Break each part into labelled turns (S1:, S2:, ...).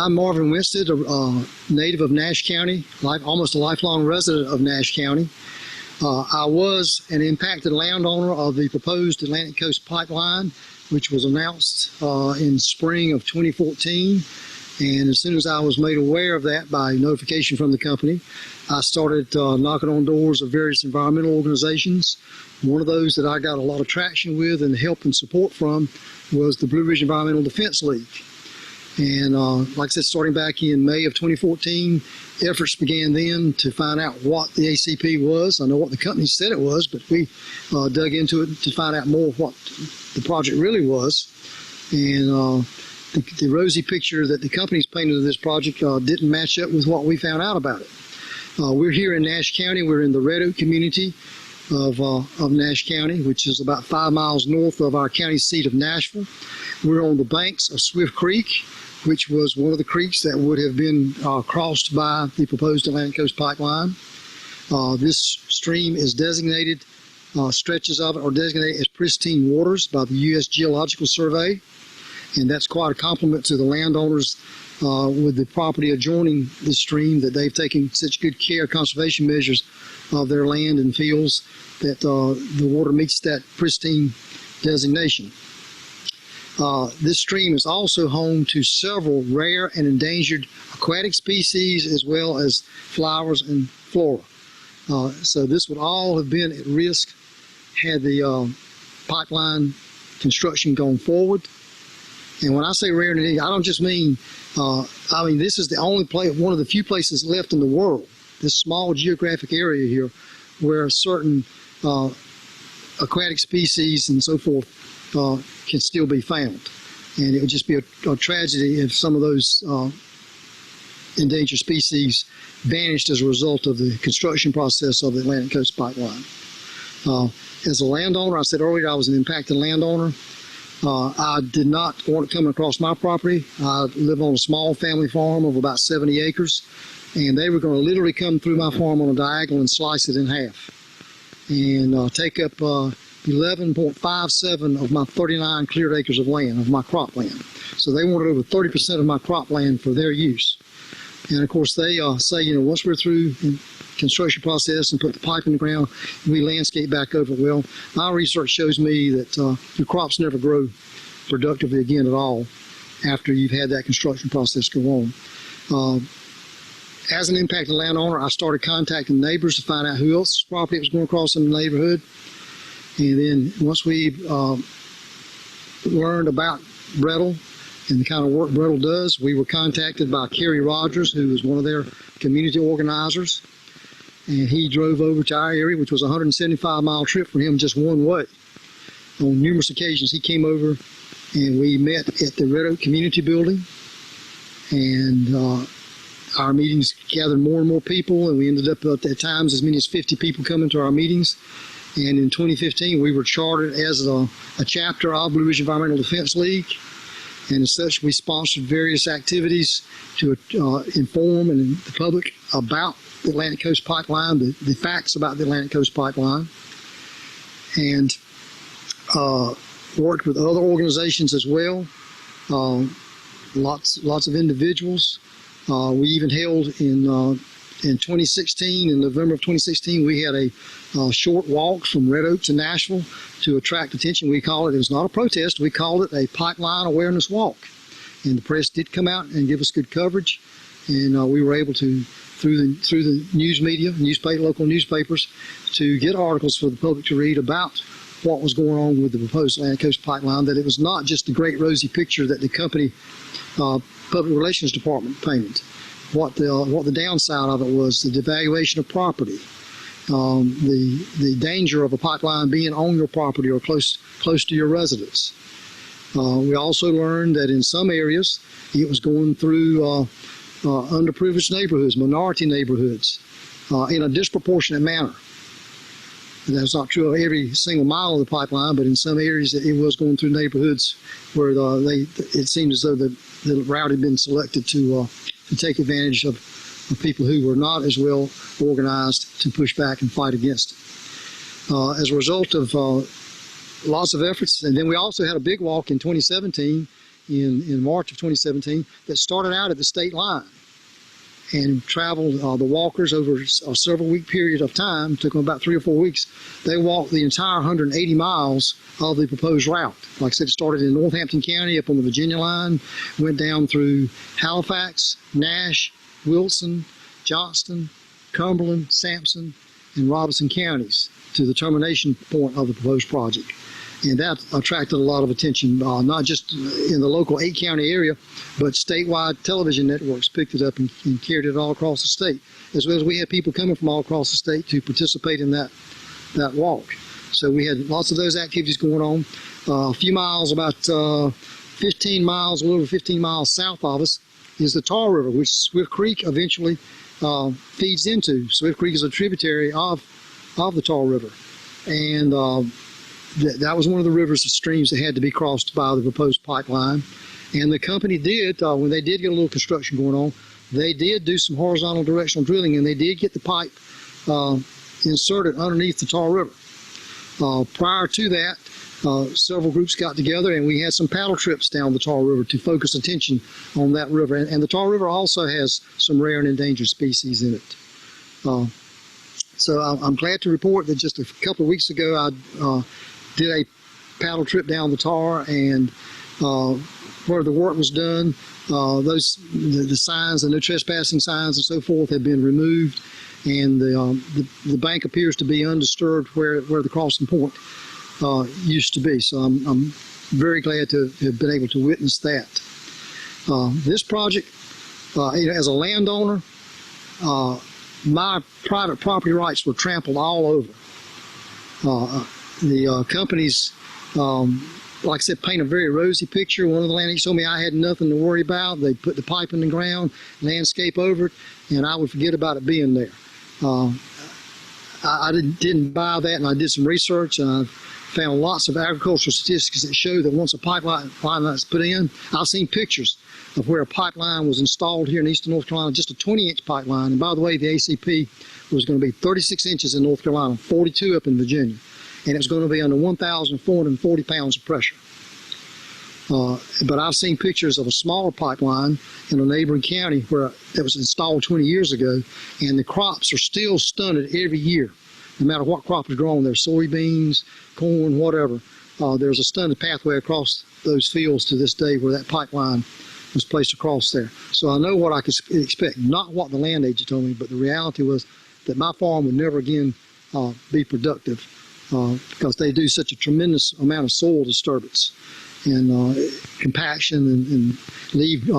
S1: I'm Marvin Winstead, a native of Nash County, almost a lifelong resident of Nash County. I was an impacted landowner of the proposed Atlantic Coast Pipeline, which was announced in spring of 2014. And as soon as I was made aware of that by notification from the company, I started knocking on doors of various environmental organizations. One of those that I got a lot of traction with and help and support from was the Blue Ridge Environmental Defense League. And like I said, starting back in May of 2014, efforts began then to find out what the ACP was. I know what the company said it was, but we dug into it to find out more of what the project really was. And the rosy picture that the companies painted of this project didn't match up with what we found out about it. We're here in Nash County. We're in the Red Oak community of Nash County, which is about 5 miles north of our county seat of Nashville. We're on the banks of Swift Creek, which was one of the creeks that would have been crossed by the proposed Atlantic Coast Pipeline. This stream is designated, stretches of it are designated as pristine waters by the U.S. Geological Survey, and that's quite a compliment to the landowners with the property adjoining the stream, that they've taken such good care, conservation measures of their land and fields, that the water meets that pristine designation. This stream is also home to several rare and endangered aquatic species, as well as flowers and flora. So this would all have been at risk had the pipeline construction gone forward. And when I say rare and endangered, I don't just mean, this is the only place, one of the few places left in the world, this small geographic area here, where certain aquatic species and so forth can still be found. And it would just be a tragedy if some of those endangered species vanished as a result of the construction process of the Atlantic Coast Pipeline. As a landowner, I said earlier I was an impacted landowner. I did not want it coming across my property. I live on a small family farm of about 70 acres, and they were going to literally come through my farm on a diagonal and slice it in half and take up 11.57 of my 39 cleared acres of land, of my cropland. So they wanted over 30% of my cropland for their use. And of course they say, once we're through the construction process and put the pipe in the ground, we landscape back over. Well, my research shows me that your crops never grow productively again at all after you've had that construction process go on. As an impacted landowner, I started contacting neighbors to find out who else's property was going across in the neighborhood. And then once we learned about Brettle and the kind of work Brettle does, we were contacted by Kerry Rogers, who was one of their community organizers. And he drove over to our area, which was a 175-mile trip for him just one way. On numerous occasions, he came over and we met at the Red Oak Community Building. And our meetings gathered more and more people, and we ended up at times as many as 50 people coming to our meetings. And in 2015, we were chartered as a chapter of Blue Ridge Environmental Defense League. And as such, we sponsored various activities to inform the public about the Atlantic Coast Pipeline, the facts about the Atlantic Coast Pipeline, and worked with other organizations as well, lots of individuals. We even held in 2016, in November of 2016, we had a short walk from Red Oak to Nashville to attract attention. It was not a protest, we called it a pipeline awareness walk. And the press did come out and give us good coverage, and we were able to, through the news media, local newspapers, to get articles for the public to read about what was going on with the proposed Atlantic Coast Pipeline, that it was not just the great rosy picture that the company public relations department painted. What the downside of it was, the devaluation of property, the danger of a pipeline being on your property or close to your residence. We also learned that in some areas it was going through underprivileged neighborhoods, minority neighborhoods, in a disproportionate manner. That's not true of every single mile of the pipeline, but in some areas it was going through neighborhoods where it seemed as though the route had been selected to take advantage of people who were not as well organized to push back and fight against it. As a result of lots of efforts, and then we also had a big walk in 2017 in March of 2017 that started out at the state line and traveled the walkers over a several week period of time. It took them about 3 or 4 weeks. They walked the entire 180 miles of the proposed route. Like I said, it started in Northampton County up on the Virginia line, went down through Halifax, Nash, Wilson, Johnston, Cumberland, Sampson, and Robinson counties to the termination point of the proposed project. And that attracted a lot of attention, not just in the local 8-county area, but statewide television networks picked it up and carried it all across the state, as well as we had people coming from all across the state to participate in that walk. So we had lots of those activities going on. A few miles, about 15 miles, a little over 15 miles south of us is the Tar River, which Swift Creek eventually feeds into. Swift Creek is a tributary of the Tar River. And that was one of the rivers and streams that had to be crossed by the proposed pipeline. And the company did, when they did get a little construction going on, they did do some horizontal directional drilling, and they did get the pipe inserted underneath the Tar River. Prior to that, several groups got together, and we had some paddle trips down the Tar River to focus attention on that river. And the Tar River also has some rare and endangered species in it. So I'm glad to report that just a couple of weeks ago, I did a paddle trip down the Tar, and where the work was done, the signs, the no trespassing signs and so forth have been removed, and the bank appears to be undisturbed where the crossing point used to be. So I'm very glad to have been able to witness that. This project, as a landowner, my private property rights were trampled all over. The companies, like I said, paint a very rosy picture. One of the landowners told me I had nothing to worry about. They put the pipe in the ground, landscape over it, and I would forget about it being there. I didn't buy that, and I did some research, and I found lots of agricultural statistics that show that once a pipeline is put in, I've seen pictures of where a pipeline was installed here in eastern North Carolina, just a 20-inch pipeline. And by the way, the ACP was going to be 36 inches in North Carolina, 42 up in Virginia. And it was going to be under 1,440 pounds of pressure. But I've seen pictures of a smaller pipeline in a neighboring county where it was installed 20 years ago, and the crops are still stunted every year. No matter what crop is grown there, soybeans, corn, whatever, there's a stunted pathway across those fields to this day where that pipeline was placed across there. So I know what I could expect, not what the land agent told me, but the reality was that my farm would never again be productive because they do such a tremendous amount of soil disturbance and compaction and leave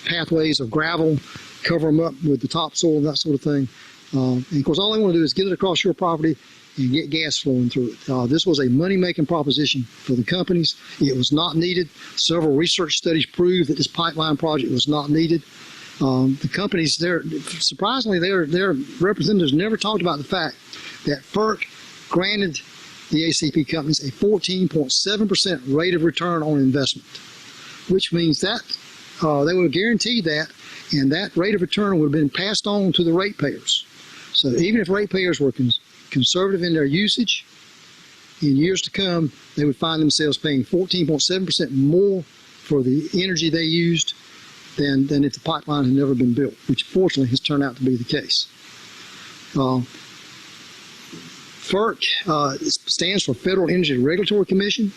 S1: pathways of gravel, cover them up with the topsoil and that sort of thing. And of course, all they want to do is get it across your property and get gas flowing through it. This was a money-making proposition for the companies. It was not needed. Several research studies proved that this pipeline project was not needed. The companies, surprisingly, their representatives never talked about the fact that FERC granted the ACP companies a 14.7% rate of return on investment, which means that they would have guaranteed that, and that rate of return would have been passed on to the ratepayers. So even if ratepayers were conservative in their usage, in years to come, they would find themselves paying 14.7% more for the energy they used than if the pipeline had never been built, which fortunately has turned out to be the case. FERC stands for Federal Energy Regulatory Commission.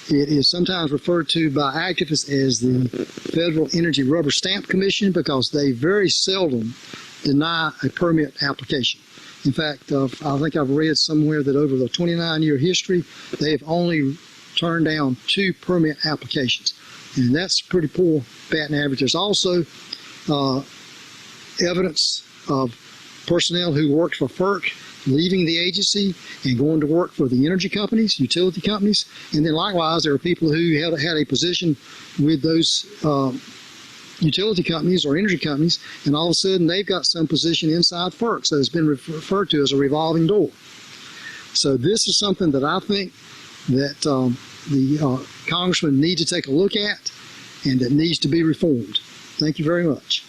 S1: It is sometimes referred to by activists as the Federal Energy Rubber Stamp Commission because they very seldom deny a permit application. In fact, I think I've read somewhere that over the 29-year history, they've only turned down 2 permit applications. And that's pretty poor batting average. There's also evidence of personnel who worked for FERC leaving the agency and going to work for the energy companies, utility companies. And then likewise, there are people who had a position with those utility companies or energy companies, and all of a sudden they've got some position inside FERC. So it's been referred to as a revolving door. So this is something that I think that the congressmen need to take a look at and that needs to be reformed. Thank you very much.